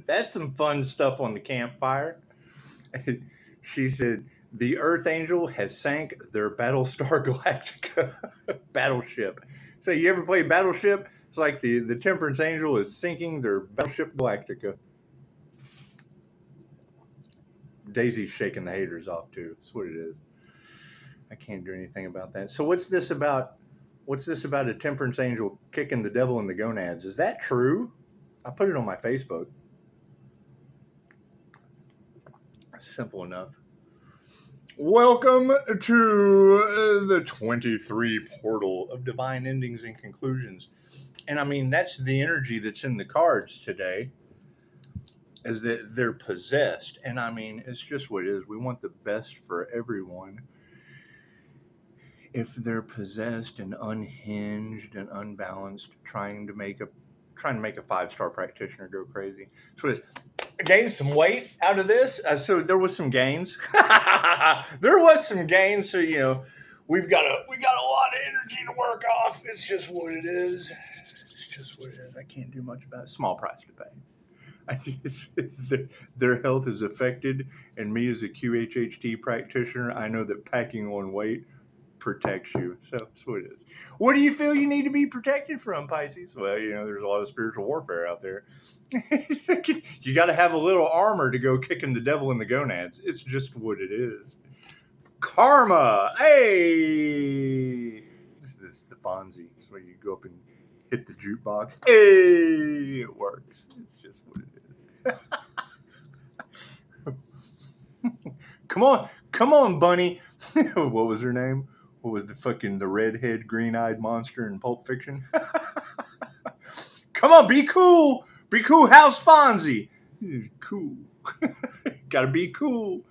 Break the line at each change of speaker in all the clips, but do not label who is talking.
That's some fun stuff on the campfire. She said, the Earth Angel has sank their Battlestar Galactica battleship. So you ever play Battleship? It's like the Temperance Angel is sinking their Battleship Galactica. Daisy's shaking the haters off too. That's what it is. I can't do anything about that. So what's this about? What's this about a Temperance Angel kicking the devil in the gonads? Is that true? I put it on my Facebook. Simple enough. Welcome to the 23 portal of divine endings and conclusions. And I mean, that's the energy that's in the cards today, is that they're possessed. And I mean, it's just what it is. We want the best for everyone. If they're possessed and unhinged and unbalanced, trying to make a 5-star practitioner go crazy. So it is. Gain some weight out of this. So there was some gains. There was some gains. So we got a lot of energy to work off. It's just what it is. It's just what it is. I can't do much about it. Small price to pay. Their health is affected, and me as a QHHT practitioner, I know that packing on weight protects you. So that's what it is. What do you feel you need to be protected from, Pisces? Well, there's a lot of spiritual warfare out there. You got to have a little armor to go kicking the devil in the gonads. It's just what it is. Karma. Hey, this is the Fonzie. It's where you go up and hit the jukebox. Hey, it works. It's just what it is. Come on, Bunny. What was her name? What was the redhead, green-eyed monster in Pulp Fiction? Come on, be cool. Be cool, House Fonzie. Cool. Gotta be cool.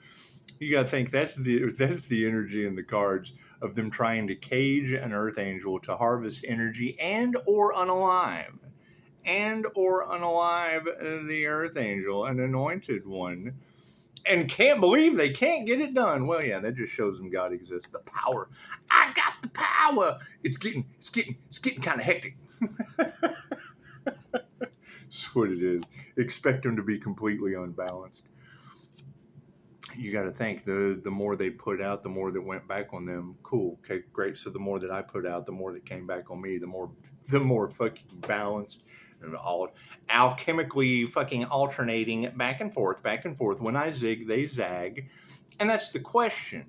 You gotta think that's the energy in the cards of them trying to cage an Earth Angel to harvest energy and or unalive the Earth Angel, an anointed one. And can't believe they can't get it done. Well, yeah, that just shows them God exists. The power. I got the power. It's getting kind of hectic. That's what it is. Expect them to be completely unbalanced. You got to think the more they put out, the more that went back on them. Cool. Okay, great. So the more that I put out, the more that came back on me. The more fucking balanced and all alchemically fucking alternating back and forth. When I zig, they zag. And that's the question.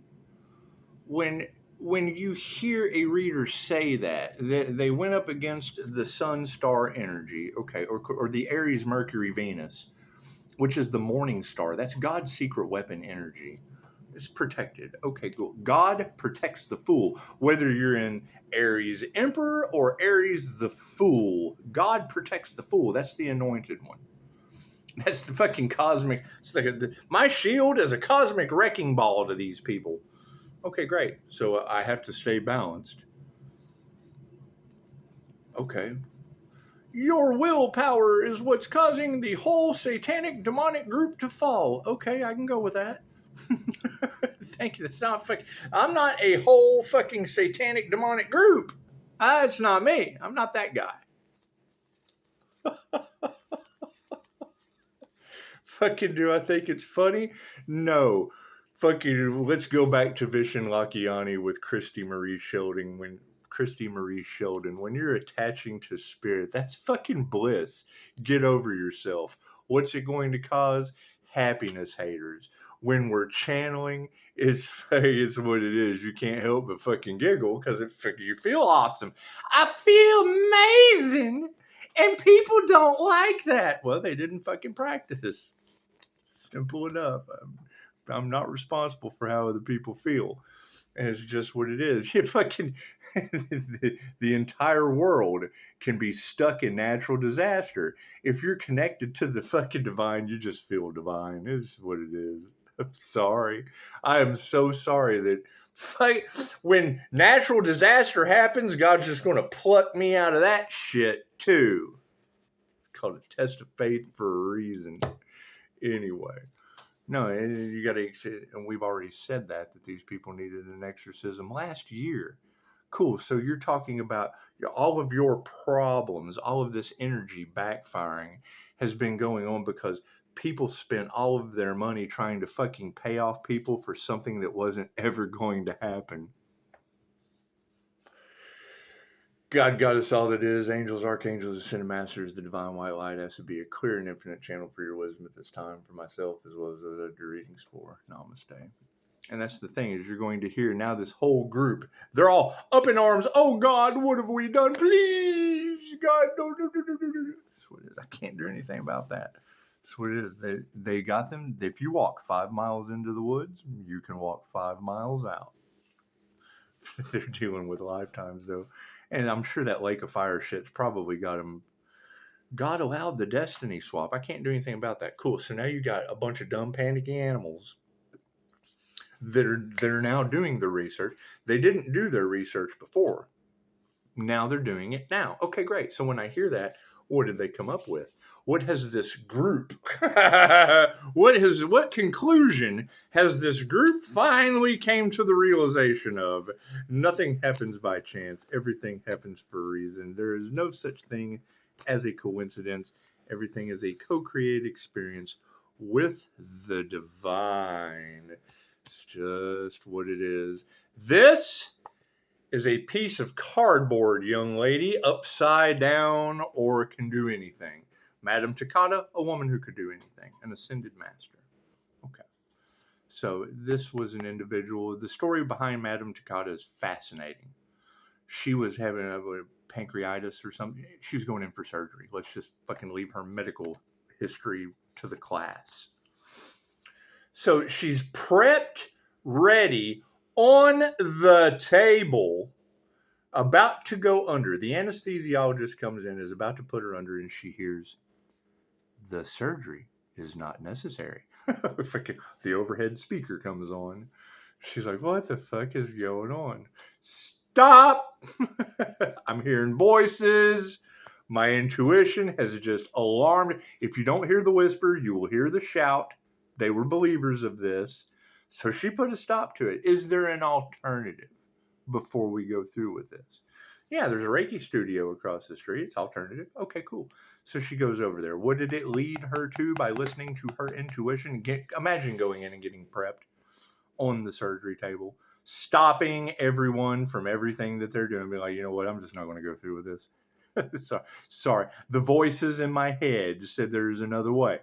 When you hear a reader say that they went up against the sun star energy, okay, or the Aries Mercury Venus, which is the morning star, that's God's secret weapon energy. It's protected. Okay, cool. God protects the fool. Whether you're in Aries Emperor or Aries the Fool, God protects the fool. That's the anointed one. That's the fucking cosmic. It's like my shield is a cosmic wrecking ball to these people. Okay, great. So I have to stay balanced. Okay. Your willpower is what's causing the whole satanic demonic group to fall. Okay, I can go with that. Thank you. That's not fucking. I'm not a whole fucking satanic demonic group. It's not me. I'm not that guy. Fucking do I think it's funny? No. Fucking let's go back to Vishen Lakhiani with Christy Marie Sheldon. When you're attaching to spirit, that's fucking bliss. Get over yourself. What's it going to cause? Happiness, haters. When we're channeling, it's what it is. You can't help but fucking giggle because you feel awesome. I feel amazing. And people don't like that. Well, they didn't fucking practice. Simple enough. I'm not responsible for how other people feel. And it's just what it is. You fucking the entire world can be stuck in natural disaster. If you're connected to the fucking divine, you just feel divine. It's what it is. I'm sorry. I am so sorry that when natural disaster happens, God's just going to pluck me out of that shit too. It's called a test of faith for a reason. Anyway. No, you got to, and we've already said that these people needed an exorcism last year. Cool. So you're talking about all of your problems, all of this energy backfiring has been going on because people spent all of their money trying to fucking pay off people for something that wasn't ever going to happen. God got us all that is. Angels, archangels, ascended masters, the divine white light has to be a clear and infinite channel for your wisdom at this time, for myself as well as those I do readings for. Namaste. And that's the thing, is you're going to hear now this whole group, they're all up in arms. Oh God, what have we done? Please, God, no. That's what it is. I can't do anything about that. That's what it is. They got them. If you walk 5 miles into the woods, you can walk 5 miles out. They're dealing with lifetimes though. And I'm sure that Lake of Fire shit's probably got them. God allowed the destiny swap. I can't do anything about that. Cool. So now you got a bunch of dumb panicky animals that are now doing the research. They didn't do their research before. Now they're doing it now. Okay, great. So when I hear that, what did they come up with? What has this group, what conclusion has this group finally came to the realization of? Nothing happens by chance. Everything happens for a reason. There is no such thing as a coincidence. Everything is a co-created experience with the divine. It's just what it is. This is a piece of cardboard, young lady, upside down or can do anything. Madame Takata, a woman who could do anything, an ascended master. Okay. So this was an individual. The story behind Madame Takata is fascinating. She was having a pancreatitis or something. She was going in for surgery. Let's just fucking leave her medical history to the class. So she's prepped, ready, on the table, about to go under. The anesthesiologist comes in, is about to put her under, and she hears, the surgery is not necessary. The overhead speaker comes on. She's like, what the fuck is going on? Stop! I'm hearing voices. My intuition has just alarmed. If you don't hear the whisper, you will hear the shout. They were believers of this. So she put a stop to it. Is there an alternative before we go through with this? Yeah, there's a Reiki studio across the street. It's alternative. Okay, cool. So she goes over there. What did it lead her to by listening to her intuition? Imagine going in and getting prepped on the surgery table, stopping everyone from everything that they're doing. Be like, you know what? I'm just not going to go through with this. Sorry. The voices in my head said there's another way.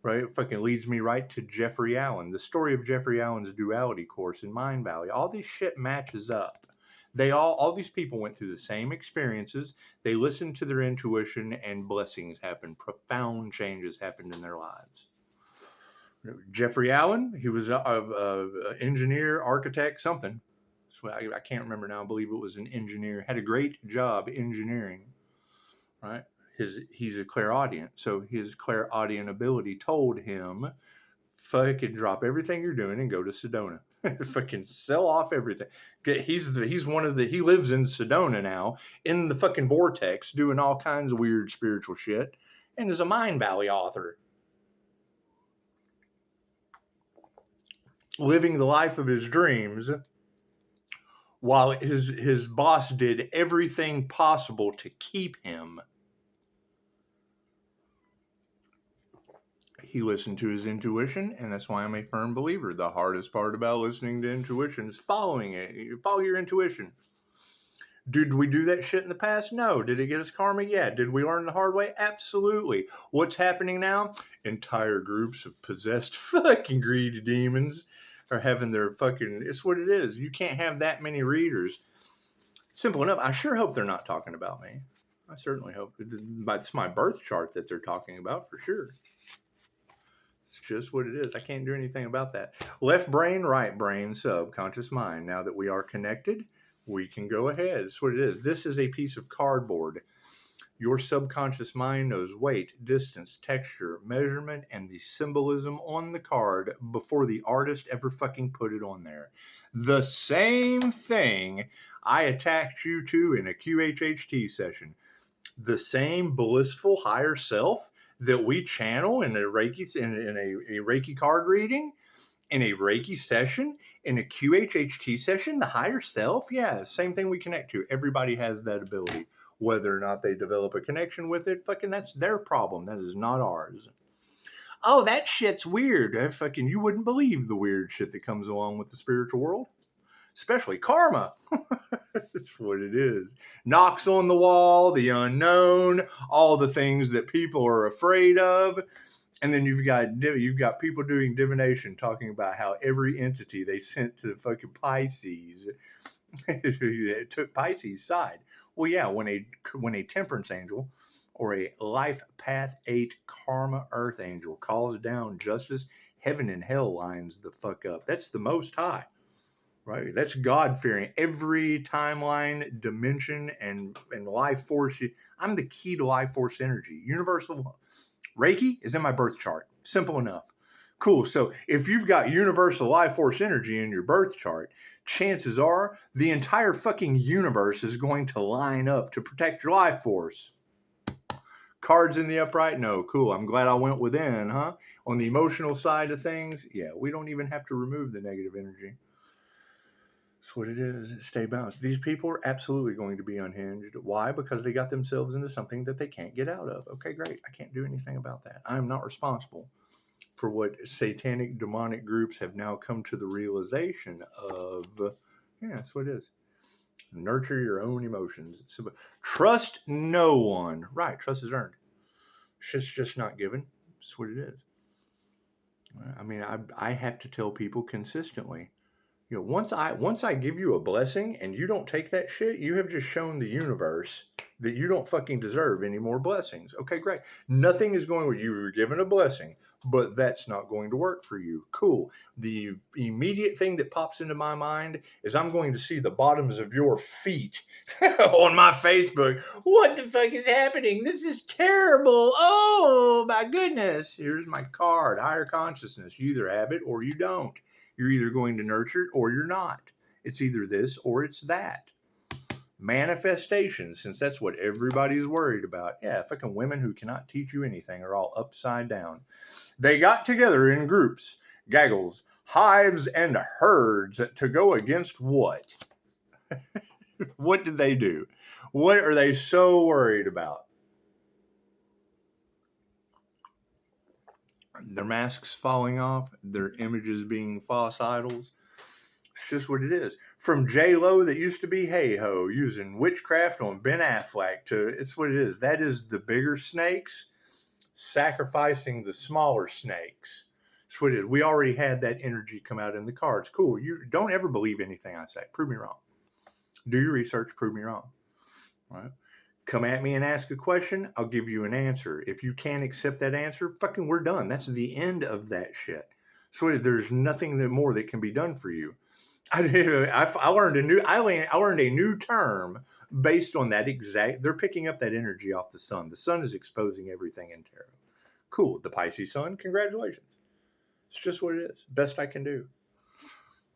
Right? It fucking leads me right to Jeffrey Allen. The story of Jeffrey Allen's duality course in Mind Valley. All this shit matches up. All these people went through the same experiences. They listened to their intuition and blessings happened. Profound changes happened in their lives. Jeffrey Allen, he was an engineer, architect, something. So I can't remember now. I believe it was an engineer. Had a great job engineering, right? He's a clairaudient, so his clairaudient ability told him, fucking drop everything you're doing and go to Sedona. Fucking sell off everything. He lives in Sedona now, in the fucking vortex, doing all kinds of weird spiritual shit, and is a Mind Valley author. Living the life of his dreams, while his boss did everything possible to keep him. He listened to his intuition, and that's why I'm a firm believer. The hardest part about listening to intuition is following it. You follow your intuition. Did we do that shit in the past? No. Did it get us karma? Yeah. Did we learn the hard way? Absolutely. What's happening now? Entire groups of possessed fucking greedy demons are having their fucking... It's what it is. You can't have that many readers. Simple enough. I sure hope they're not talking about me. I certainly hope. It's my birth chart that they're talking about for sure. It's just what it is. I can't do anything about that. Left brain, right brain, subconscious mind. Now that we are connected, we can go ahead. It's what it is. This is a piece of cardboard. Your subconscious mind knows weight, distance, texture, measurement, and the symbolism on the card before the artist ever fucking put it on there. The same thing I attacked you to in a QHHT session. The same blissful higher self that we channel in a Reiki card reading, in a Reiki session, In a QHHT session, the higher self, yeah, same thing we connect to. Everybody has that ability. Whether or not they develop a connection with it, fucking that's their problem. That is not ours. Oh, that shit's weird. Fucking, you wouldn't believe the weird shit that comes along with the spiritual world. Especially karma. That's what it is. Knocks on the wall, the unknown, all the things that people are afraid of. And then you've got people doing divination talking about how every entity they sent to fucking Pisces it took Pisces' side. Well, yeah, when a temperance angel or a life path 8 karma earth angel calls down justice, heaven and hell lines the fuck up. That's the Most High. Right, that's God fearing. Every timeline, dimension, and life force. I'm the key to life force energy. Universal Reiki is in my birth chart. Simple enough. Cool. So if you've got universal life force energy in your birth chart, chances are the entire fucking universe is going to line up to protect your life force. Cards in the upright? No. Cool. I'm glad I went within, huh? On the emotional side of things, yeah, we don't even have to remove the negative energy. That's what it is. Stay balanced. These people are absolutely going to be unhinged. Why? Because they got themselves into something that they can't get out of. Okay, great. I can't do anything about that. I am not responsible for what satanic, demonic groups have now come to the realization of. Yeah, that's what it is. Nurture your own emotions. So, trust no one. Right, trust is earned. Shit's just not given. That's what it is. I mean, I have to tell people consistently. You know, once I give you a blessing and you don't take that shit, you have just shown the universe that you don't fucking deserve any more blessings. Okay, great. Nothing is going with you. You were given a blessing, but that's not going to work for you. Cool. The immediate thing that pops into my mind is I'm going to see the bottoms of your feet on my Facebook. What the fuck is happening? This is terrible. Oh my goodness. Here's my card. Higher consciousness. You either have it or you don't. You're either going to nurture it or you're not. It's either this or it's that. Manifestation, since that's what everybody's worried about. Yeah, fucking women who cannot teach you anything are all upside down. They got together in groups, gaggles, hives, and herds to go against what? What did they do? What are they so worried about? Their masks falling off, their images being false idols. It's just what it is. From J-Lo that used to be hey-ho, using witchcraft on Ben Affleck to, it's what it is. That is the bigger snakes sacrificing the smaller snakes. That's what it is. We already had that energy come out in the cards. Cool. You don't ever believe anything I say. Prove me wrong. Do your research. Prove me wrong. All right. Come at me and ask a question, I'll give you an answer. If you can't accept that answer, fucking we're done. That's the end of that shit. So there's nothing more that can be done for you. I learned a new term based on that exact. They're picking up that energy off the sun. The sun is exposing everything in tarot. Cool. The Pisces sun, congratulations. It's just what it is. Best I can do.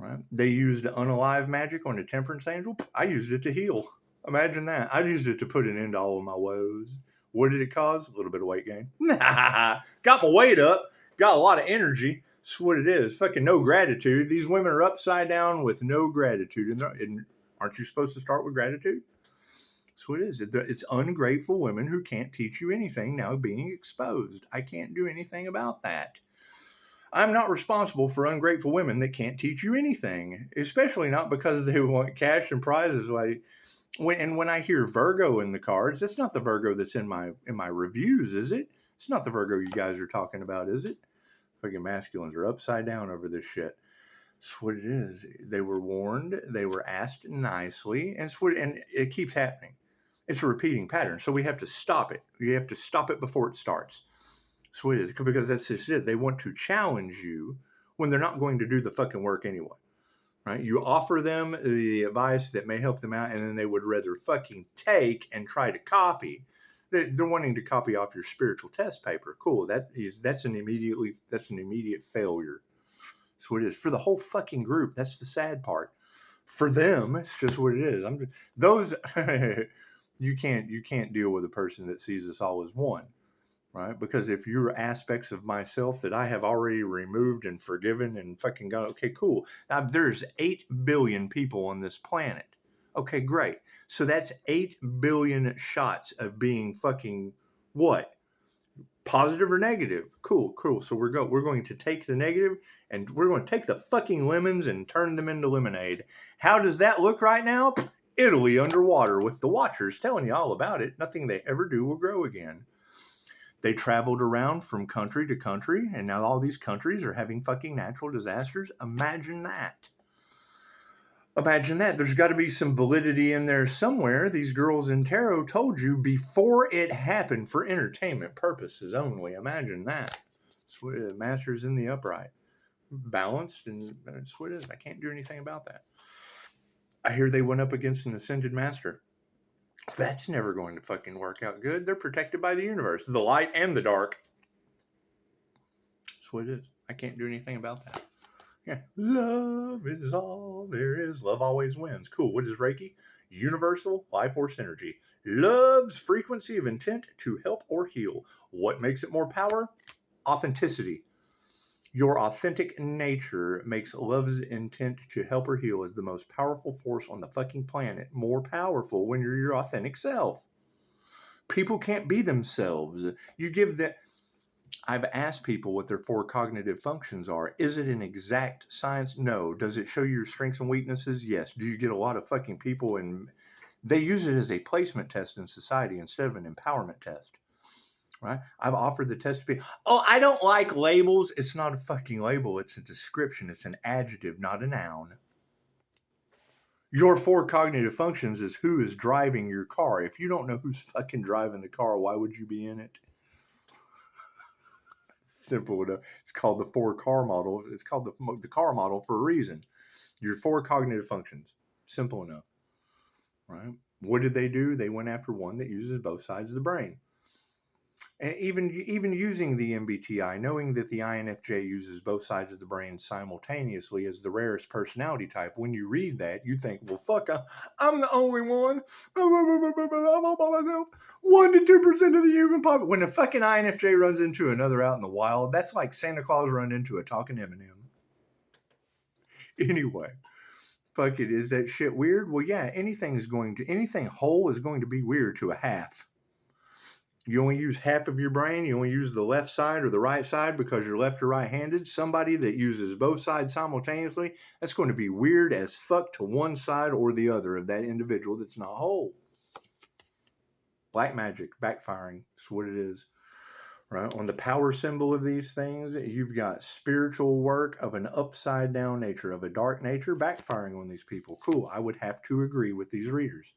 Right? They used unalive magic on a temperance angel. I used it to heal. Imagine that. I used it to put an end to all of my woes. What did it cause? A little bit of weight gain. Got my weight up. Got a lot of energy. That's what it is. Fucking no gratitude. These women are upside down with no gratitude. And aren't you supposed to start with gratitude? That's what it is. It's ungrateful women who can't teach you anything now being exposed. I can't do anything about that. I'm not responsible for ungrateful women that can't teach you anything, especially not because they want cash and prizes. When I hear Virgo in the cards, that's not the Virgo that's in my reviews, is it? It's not the Virgo you guys are talking about, is it? Fucking masculines are upside down over this shit. That's what it is. They were warned. They were asked nicely, and it keeps happening. It's a repeating pattern, so we have to stop it. You have to stop it before it starts. So it is, because that's just it. They want to challenge you when they're not going to do the fucking work anyway. Right? You offer them the advice that may help them out, and then they would rather fucking take and try to copy. They're wanting to copy off your spiritual test paper. Cool. That's an immediate failure. That's what it is for the whole fucking group. That's the sad part. For them, it's just what it is. You can't deal with a person that sees us all as one. right? Because if you're aspects of myself that I have already removed and forgiven and fucking gone, okay, cool. Now there's 8 billion people on this planet. Okay, great. So that's 8 billion shots of being fucking what? Positive or negative? Cool, cool. So we're going to take the negative and we're going to take the fucking lemons and turn them into lemonade. How does that look right now? Italy underwater with the Watchers telling you all about it. Nothing they ever do will grow again. They traveled around from country to country, and now all these countries are having fucking natural disasters. Imagine that. Imagine that. There's got to be some validity in there somewhere. These girls in tarot told you before it happened for entertainment purposes only. Imagine that. Master's in the upright. Balanced, and that's what it is. I can't do anything about that. I hear they went up against an ascended master. That's never going to fucking work out good. They're protected by the universe, the light and the dark. That's what it is. I can't do anything about that. Yeah. Love is all there is. Love always wins. Cool. What is Reiki? Universal life force energy. Love's frequency of intent to help or heal. What makes it more power? Authenticity. Your authentic nature makes love's intent to help or heal as the most powerful force on the fucking planet. More powerful when you're your authentic self. People can't be themselves. You give that. I've asked people what their 4 cognitive functions are. Is it an exact science? No. Does it show you your strengths and weaknesses? Yes. Do you get a lot of fucking people and they use it as a placement test in society instead of an empowerment test? Right? I've offered the test to be, oh, I don't like labels. It's not a fucking label. It's a description. It's an adjective, not a noun. Your 4 cognitive functions is who is driving your car. If you don't know who's fucking driving the car, why would you be in it? Simple enough. It's called the 4 car model. It's called the car model for a reason. Your 4 cognitive functions. Simple enough. Right? What did they do? They went after one that uses both sides of the brain. And even using the MBTI, knowing that the INFJ uses both sides of the brain simultaneously as the rarest personality type, when you read that, you think, well, fuck, I'm the only one. I'm all by myself. 1 to 2% of the human population. When a fucking INFJ runs into another out in the wild, that's like Santa Claus run into a talking M&M. Anyway, fuck it. Is that shit weird? Well, yeah, anything whole is going to be weird to a half. You only use half of your brain. You only use the left side or the right side because you're left or right-handed. Somebody that uses both sides simultaneously, that's going to be weird as fuck to one side or the other of that individual that's not whole. Black magic, backfiring, that's what it is. Right? On the power symbol of these things, you've got spiritual work of an upside-down nature, of a dark nature, backfiring on these people. Cool. I would have to agree with these readers.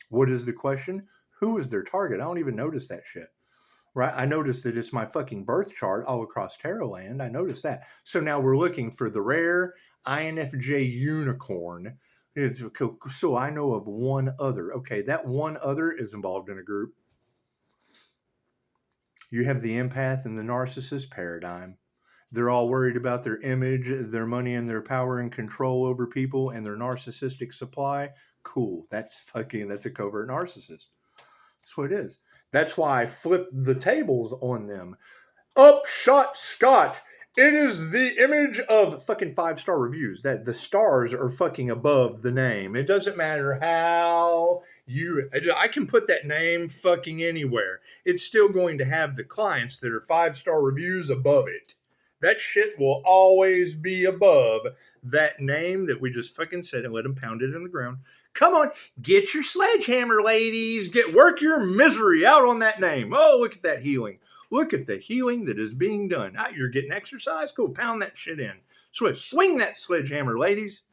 What is the question? Who is their target? I don't even notice that shit. Right? I noticed that it's my fucking birth chart all across tarot land. I noticed that. So now we're looking for the rare INFJ unicorn. So I know of one other. Okay, that one other is involved in a group. You have the empath and the narcissist paradigm. They're all worried about their image, their money, and their power and control over people and their narcissistic supply. Cool. That's a covert narcissist. That's what it is. That's why I flipped the tables on them. Upshotscott. It is the image of fucking 5-star reviews. That the stars are fucking above the name. It doesn't matter how I can put that name fucking anywhere. It's still going to have the clients that are 5-star reviews above it. That shit will always be above that name that we just fucking said and let them pound it in the ground. Come on, get your sledgehammer, ladies. Work your misery out on that name. Oh, look at that healing. Look at the healing that is being done. You're getting exercise? Cool, pound that shit in. Swing that sledgehammer, ladies.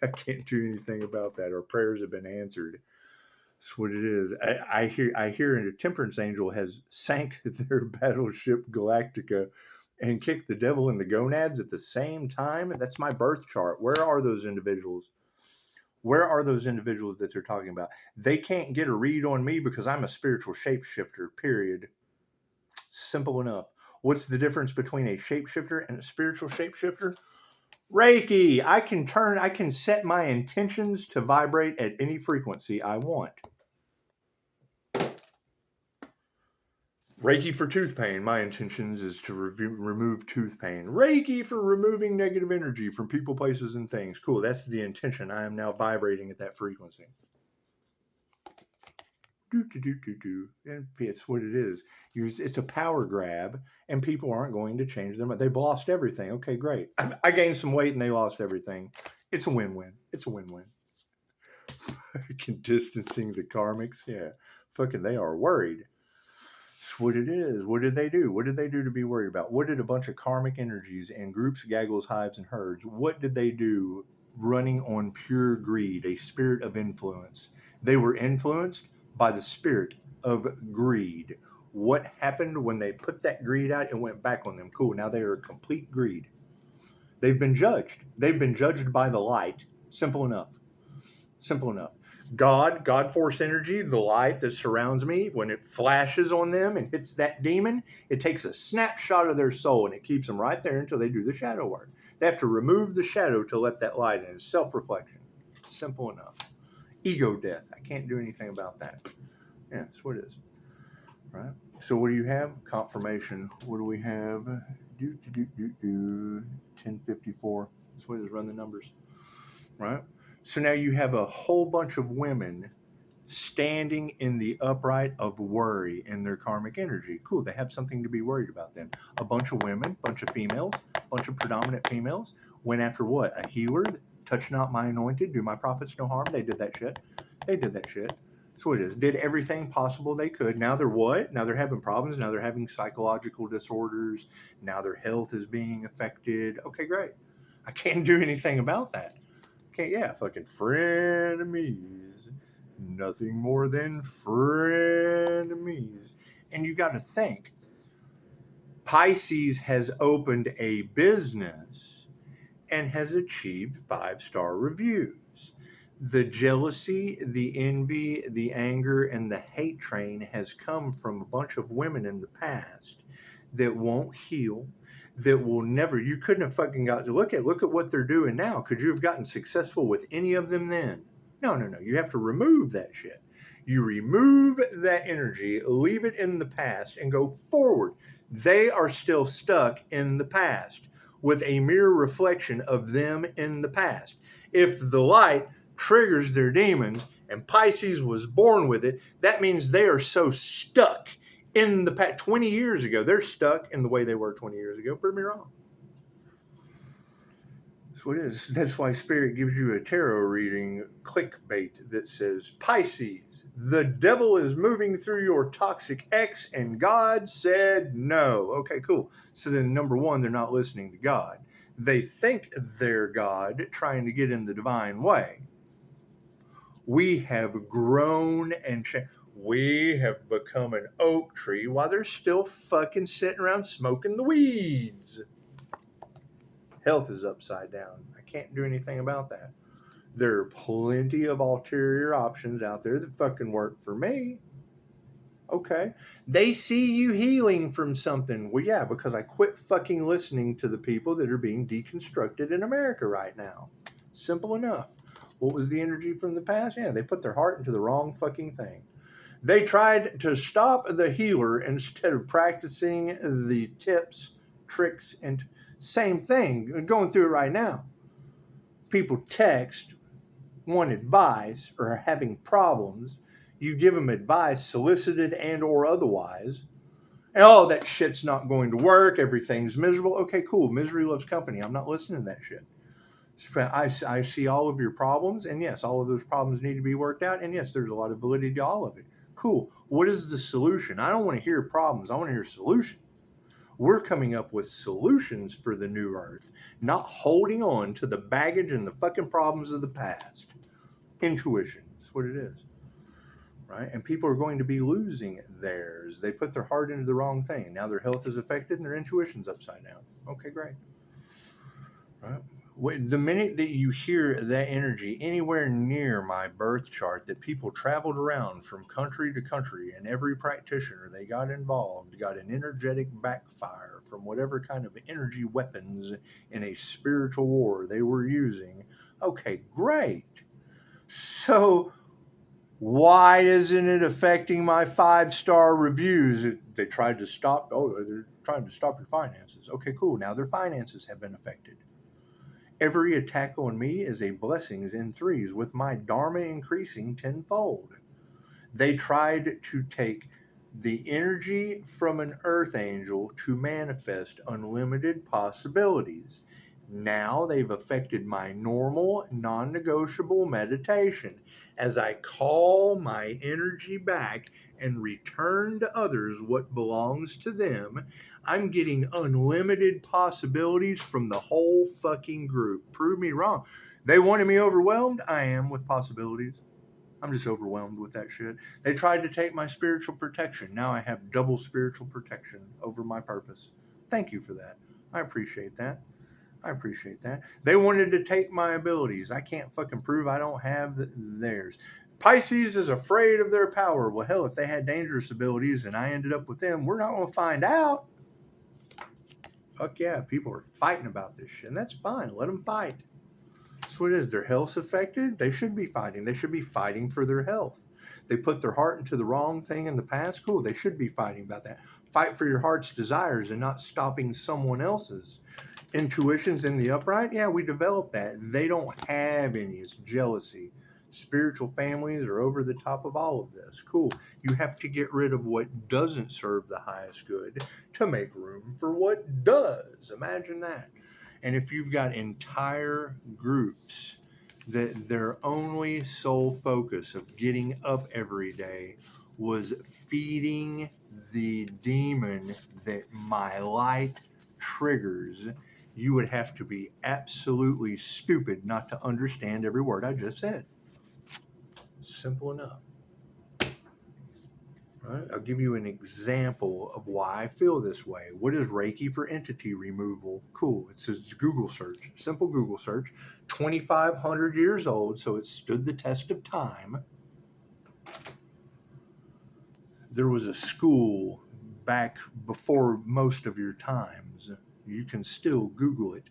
I can't do anything about that. Our prayers have been answered. That's what it is. I hear a Temperance Angel has sank their battleship Galactica and kicked the devil in the gonads at the same time. That's my birth chart. Where are those individuals? Where are those individuals that they're talking about? They can't get a read on me because I'm a spiritual shapeshifter, period. Simple enough. What's the difference between a shapeshifter and a spiritual shapeshifter? Reiki. I can set my intentions to vibrate at any frequency I want. Reiki for tooth pain. My intentions is to remove tooth pain. Reiki for removing negative energy from people, places, and things. Cool. That's the intention. I am now vibrating at that frequency. And it's what it is. It's a power grab, and people aren't going to change them. They've lost everything. Okay, great. I gained some weight, and they lost everything. It's a win-win. It's a win-win. Distancing the karmics. Yeah. Fucking they are worried. That's what it is. What did they do? What did they do to be worried about? What did a bunch of karmic energies and groups, gaggles, hives, and herds, what did they do running on pure greed, a spirit of influence? They were influenced by the spirit of greed. What happened when they put that greed out? It went back on them. Cool. Now they are complete greed. They've been judged. They've been judged by the light. Simple enough. Simple enough. God force energy, the light that surrounds me, when it flashes on them and hits that demon, it takes a snapshot of their soul and it keeps them right there until they do the shadow work. They have to remove the shadow to let that light in. It's self-reflection. Simple enough. Ego death. I can't do anything about that. Yeah, that's what it is. Right? So what do you have? Confirmation. What do we have? 1054. That's what it is. Run the numbers. Right? So now you have a whole bunch of women standing in the upright of worry in their karmic energy. Cool, they have something to be worried about then. A bunch of women, bunch of females, bunch of predominant females went after what? A healer? Touch not my anointed, do my prophets no harm. They did that shit. So it is. Did everything possible they could. Now they're what? Now they're having problems. Now they're having psychological disorders. Now their health is being affected. Okay, great. I can't do anything about that. Fucking frenemies. Nothing more than frenemies. And you got to think, Pisces has opened a business and has achieved 5-star reviews. The jealousy, the envy, the anger, and the hate train has come from a bunch of women in the past that won't heal, that will never, you couldn't have fucking got to look at what they're doing now. Could you have gotten successful with any of them then? No. You have to remove that shit. You remove that energy, leave it in the past, and go forward. They are still stuck in the past with a mirror reflection of them in the past. If the light triggers their demons and Pisces was born with it, that means they are so stuck in the past. 20 years ago, they're stuck in the way they were 20 years ago. Prove me wrong. That's what it is. That's why Spirit gives you a tarot reading clickbait that says, Pisces, the devil is moving through your toxic ex and God said no. Okay, cool. So then number one, they're not listening to God. They think they're God trying to get in the divine way. We have grown and changed. We have become an oak tree while they're still fucking sitting around smoking the weeds. Health is upside down. I can't do anything about that. There are plenty of ulterior options out there that fucking work for me. Okay. They see you healing from something. Well, yeah, because I quit fucking listening to the people that are being deconstructed in America right now. Simple enough. What was the energy from the past? Yeah, they put their heart into the wrong fucking thing. They tried to stop the healer instead of practicing the tips, tricks, and same thing. Going through it right now. People text, want advice, or are having problems. You give them advice, solicited and or otherwise. And that shit's not going to work. Everything's miserable. Okay, cool. Misery loves company. I'm not listening to that shit. I see all of your problems, and yes, all of those problems need to be worked out, and yes, there's a lot of validity to all of it. Cool. What is the solution? I don't want to hear problems. I want to hear solutions. We're coming up with solutions for the new earth, not holding on to the baggage and the fucking problems of the past. Intuition. That's what it is. Right? And people are going to be losing theirs. They put their heart into the wrong thing. Now their health is affected and their intuition's upside down. Okay, great. Right? The minute that you hear that energy anywhere near my birth chart, that people traveled around from country to country, and every practitioner they got involved got an energetic backfire from whatever kind of energy weapons in a spiritual war they were using. Okay, great. So Why isn't it affecting my 5-star reviews? They tried to stop, they're trying to stop your finances. Okay, cool. Now their finances have been affected. Every attack on me is a blessings in threes, with my dharma increasing tenfold. They tried to take the energy from an earth angel to manifest unlimited possibilities. Now they've affected my normal, non negotiable meditation. As I call my energy back and return to others what belongs to them, I'm getting unlimited possibilities from the whole fucking group. Prove me wrong. They wanted me overwhelmed. I am with possibilities. I'm just overwhelmed with that shit. They tried to take my spiritual protection. Now I have double spiritual protection over my purpose. Thank you for that. I appreciate that. I appreciate that. They wanted to take my abilities. I can't fucking prove I don't have theirs. Pisces is afraid of their power. Well, hell, if they had dangerous abilities and I ended up with them, we're not going to find out. Fuck yeah, people are fighting about this shit, and that's fine. Let them fight. That's what it is. Their health's affected. They should be fighting. They should be fighting for their health. They put their heart into the wrong thing in the past. Cool. They should be fighting about that. Fight for your heart's desires and not stopping someone else's. Intuitions in the upright. Yeah, we developed that. They don't have any. It's jealousy. Spiritual families are over the top of all of this. Cool. You have to get rid of what doesn't serve the highest good to make room for what does. Imagine that. And if you've got entire groups that their only sole focus of getting up every day was feeding the demon that my light triggers, you would have to be absolutely stupid not to understand every word I just said. Simple enough. Right? I'll give you an example of why I feel this way. What is Reiki for entity removal? Cool. It's a Google search, simple Google search, 2,500 years old, so it stood the test of time. There was a school back before most of your times. You can still Google it.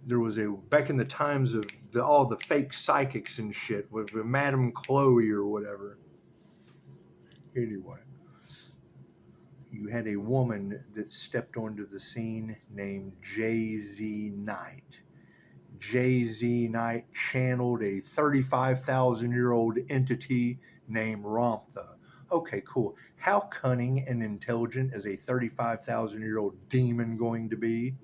There was back in the times of all the fake psychics and shit with Madame Chloe or whatever. Anyway. You had a woman that stepped onto the scene named J.Z. Knight. J.Z. Knight channeled a 35,000-year-old entity named Ramtha. Okay, cool. How cunning and intelligent is a 35,000-year-old demon going to be?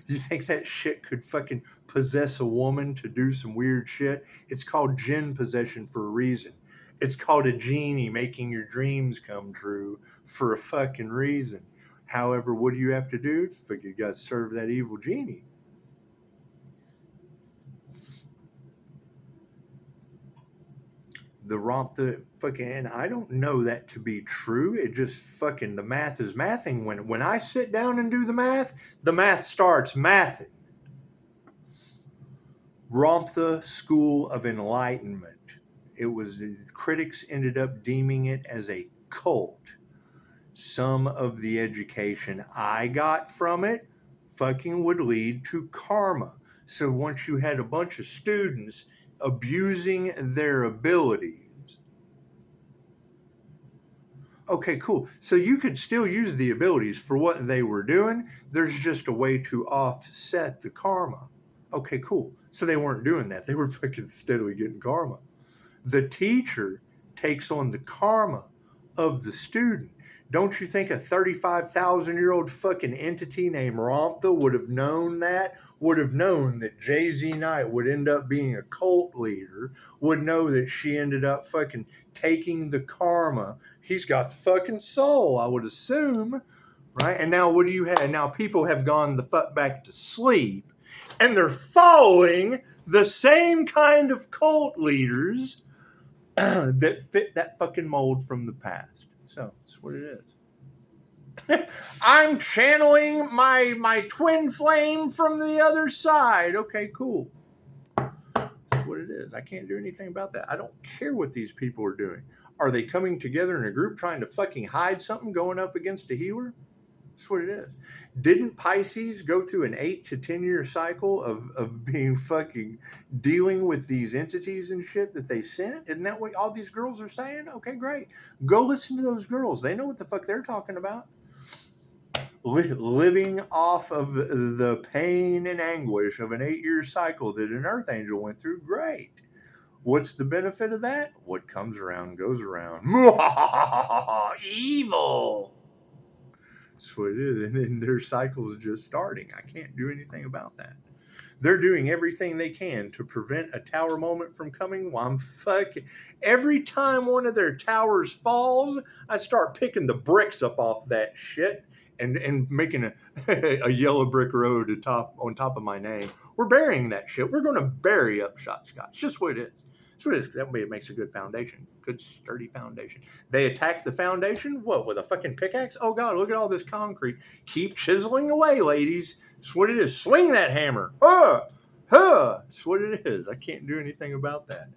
You think that shit could fucking possess a woman to do some weird shit? It's called jinn possession for a reason. It's called a genie making your dreams come true for a fucking reason. However, what do you have to do? You got to serve that evil genie. The Ramtha fucking, and I don't know that to be true. It just fucking, the math is mathing. When I sit down and do the math starts mathing. Ramtha School of Enlightenment. It was, critics ended up deeming it as a cult. Some of the education I got from it fucking would lead to karma. So once you had a bunch of students abusing their abilities, okay, cool. So you could still use the abilities for what they were doing. There's just a way to offset the karma. Okay, cool. So they weren't doing that. They were fucking steadily getting karma. The teacher takes on the karma of the student. Don't you think a 35,000-year-old fucking entity named Ramtha would have known that? Would have known that J.Z. Knight would end up being a cult leader, would know that she ended up fucking taking the karma. He's got the fucking soul, I would assume, right? And now what do you have? Now people have gone the fuck back to sleep, and they're following the same kind of cult leaders that fit that fucking mold from the past. So that's what it is. I'm channeling my twin flame from the other side. Okay, cool. That's what it is. I can't do anything about that. I don't care what these people are doing. Are they coming together in a group trying to fucking hide something going up against a healer? That's what it is. Didn't Pisces go through an 8 to 10 year cycle of being fucking dealing with these entities and shit that they sent? Isn't that what all these girls are saying? Okay, great. Go listen to those girls. They know what the fuck they're talking about. Living off of the pain and anguish of an 8-year cycle that an Earth Angel went through. Great. What's the benefit of that? What comes around goes around. Evil. That's what it is. And then their cycle's just starting. I can't do anything about that. They're doing everything they can to prevent a tower moment from coming. Well, I'm fucking... Every time one of their towers falls, I start picking the bricks up off that shit and making a yellow brick road on top of my name. We're burying that shit. We're going to bury Upshotscott. It's just what it is. That's what it is. That way it makes a good foundation. Good, sturdy foundation. They attack the foundation, what, with a fucking pickaxe? Oh, God, look at all this concrete. Keep chiseling away, ladies. That's what it is. Swing that hammer. That's what it is. I can't do anything about that.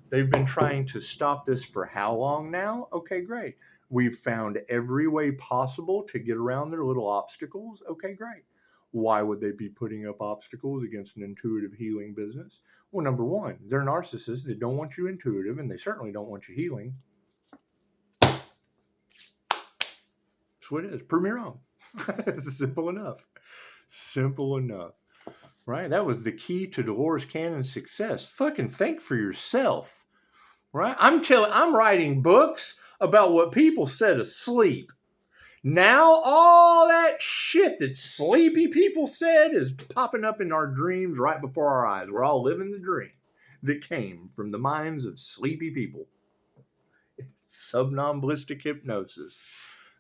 They've been trying to stop this for how long now? Okay, great. We've found every way possible to get around their little obstacles. Okay, great. Why would they be putting up obstacles against an intuitive healing business? Well, number one, they're narcissists. They don't want you intuitive, and they certainly don't want you healing. That's what it is. Prove me wrong. It's simple enough. Simple enough. Right? That was the key to Dolores Cannon's success. Fucking think for yourself. Right? I'm writing books about what people said asleep. Now all that shit that sleepy people said is popping up in our dreams right before our eyes. We're all living the dream that came from the minds of sleepy people. Somnambulistic hypnosis.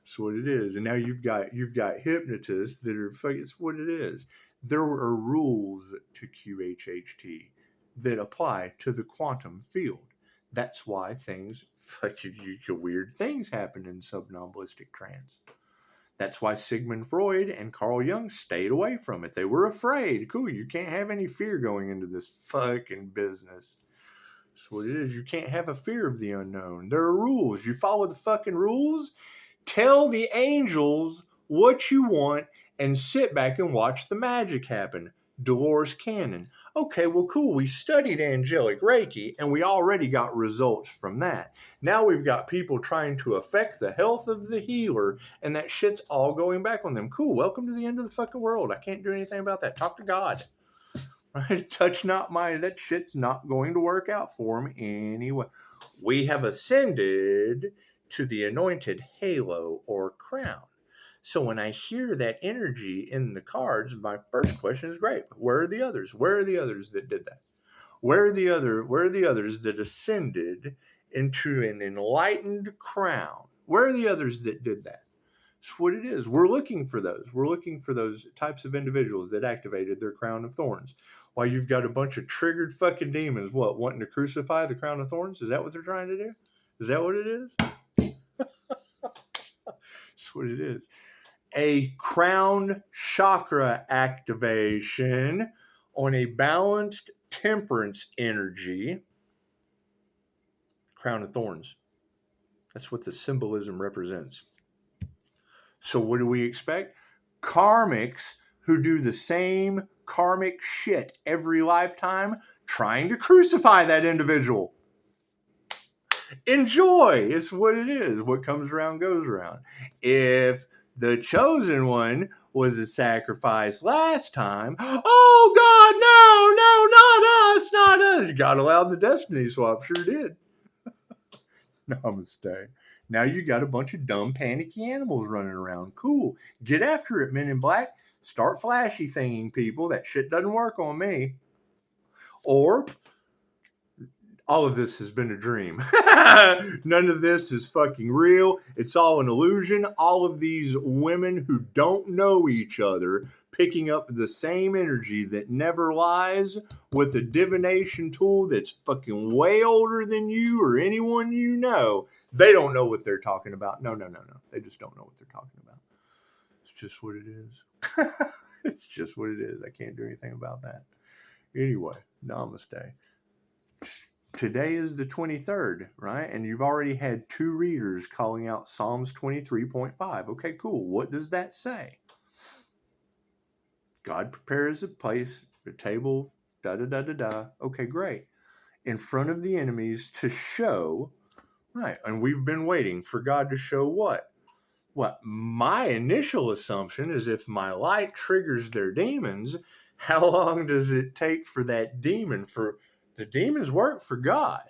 That's what it is. And now you've got hypnotists that are fucking. It's what it is. There are rules to QHHT that apply to the quantum field. That's why weird things happen in somnambulistic trance. That's why Sigmund Freud and Carl Jung stayed away from it. They were afraid. Cool, you can't have any fear going into this fucking business. That's what it is. You can't have a fear of the unknown. There are rules. You follow the fucking rules. Tell the angels what you want and sit back and watch the magic happen. Dolores Cannon. Okay, well, cool. We studied angelic Reiki, and we already got results from that. Now we've got people trying to affect the health of the healer, and that shit's all going back on them. Cool. Welcome to the end of the fucking world. I can't do anything about that. Talk to God. Right? Touch not my... That shit's not going to work out for him anyway. We have ascended to the anointed halo or crown. So when I hear that energy in the cards, my first question is, great. Where are the others? Where are the others that did that? Where are the others that ascended into an enlightened crown? Where are the others that did that? That's what it is. We're looking for those. We're looking for those types of individuals that activated their crown of thorns. While you've got a bunch of triggered fucking demons, wanting to crucify the crown of thorns? Is that what they're trying to do? Is that what it is? That's what it is. A crown chakra activation on a balanced temperance energy. Crown of thorns. That's what the symbolism represents. So what do we expect? Karmics who do the same karmic shit every lifetime, trying to crucify that individual. Enjoy. It's what it is. What comes around goes around. If the chosen one was a sacrifice last time, oh God, no, not us. God allowed the destiny swap. Sure did. Namaste. Now you got a bunch of dumb, panicky animals running around. Cool. Get after it, men in black. Start flashy thinging people. That shit doesn't work on me. Or all of this has been a dream. None of this is fucking real. It's all an illusion. All of these women who don't know each other picking up the same energy that never lies with a divination tool that's fucking way older than you or anyone you know. They don't know what they're talking about. No. They just don't know what they're talking about. It's just what it is. It's just what it is. I can't do anything about that. Anyway, namaste. today is the 23rd, right? And you've already had 2 readers calling out Psalms 23.5. Okay, cool. What does that say? God prepares a place, a table, da-da-da-da-da. Okay, great. In front of the enemies to show, right, and we've been waiting for God to show what? What my initial assumption is, if my light triggers their demons, how long does it take for that demon, for the demons work for God?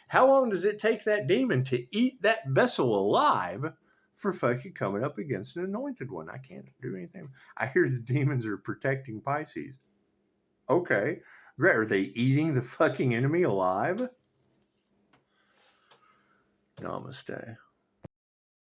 How long does it take that demon to eat that vessel alive for fucking coming up against an anointed one? I can't do anything. I hear the demons are protecting Pisces. Okay, great. Are they eating the fucking enemy alive? Namaste.